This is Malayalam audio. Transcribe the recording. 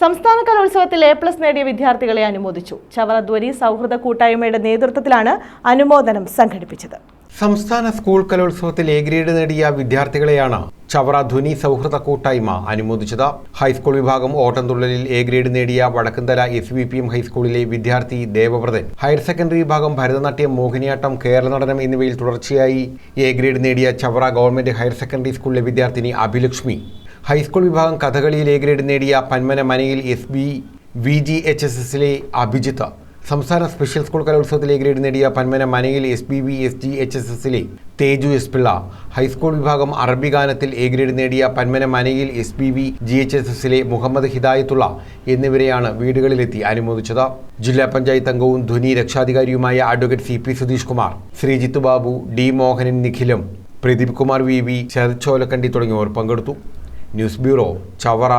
സംസ്ഥാന കലോത്സവത്തിൽ A+ നേടിയ വിദ്യാർത്ഥികളെ അനുമോദിച്ചു. ചവറ ധ്വനി സൗഹൃദ കൂട്ടായ്മയുടെ നേതൃത്വത്തിലാണ് അനുമോദനം സംഘടിപ്പിച്ചത്. സംസ്ഥാന സ്കൂൾ കലോത്സവത്തിൽ A ഗ്രേഡ് നേടിയ വിദ്യാർത്ഥികളെയാണ് ചവറ ധ്വനി സൗഹൃദ കൂട്ടായ്മ അനുമോദിച്ചത്. ഹൈസ്കൂൾ വിഭാഗം ഓട്ടംതുള്ളലിൽ A ഗ്രേഡ് നേടിയ വടക്കുംതല SVPM ഹൈസ്കൂളിലെ വിദ്യാർത്ഥി ദേവവ്രതൻ, ഹയർ സെക്കൻഡറി വിഭാഗം ഭരതനാട്യം, മോഹിനിയാട്ടം, കേരള നടനം എന്നിവയിൽ തുടർച്ചയായി A ഗ്രേഡ് നേടിയ ചവറ ഗവൺമെന്റ് ഹയർ സെക്കൻഡറി സ്കൂളിലെ വിദ്യാർത്ഥിനി അഭിലക്ഷ്മി, ഹൈസ്കൂൾ വിഭാഗം കഥകളിയിൽ A ഗ്രേഡ് നേടിയ പന്മന മനയിൽ SBVGHSSലെ അഭിജിത്ത്, സംസ്ഥാന സ്പെഷ്യൽ സ്കൂൾ കലോത്സവത്തിൽ A ഗ്രേഡ് നേടിയ പന്മന മനയിൽ SBVSGHSSലെ തേജു എസ് പിള്ള, ഹൈസ്കൂൾ വിഭാഗം അറബി ഗാനത്തിൽ A ഗ്രേഡ് നേടിയ പന്മന മനയിൽ SBVGHSSലെ മുഹമ്മദ് ഹിദായത്തുള്ള എന്നിവരെയാണ് വീടുകളിലെത്തി അനുമോദിച്ചത്. ജില്ലാ പഞ്ചായത്ത് അംഗവും ധ്വനി രക്ഷാധികാരിയുമായ advocate CP Sudheesh Kumar, Sreejith Babu, D Mohanan, നിഖിലും, പ്രദീപ് കുമാർ, VV, ശരത് ചോലക്കണ്ടി തുടങ്ങിയവർ പങ്കെടുത്തു. News bureau, Chavara.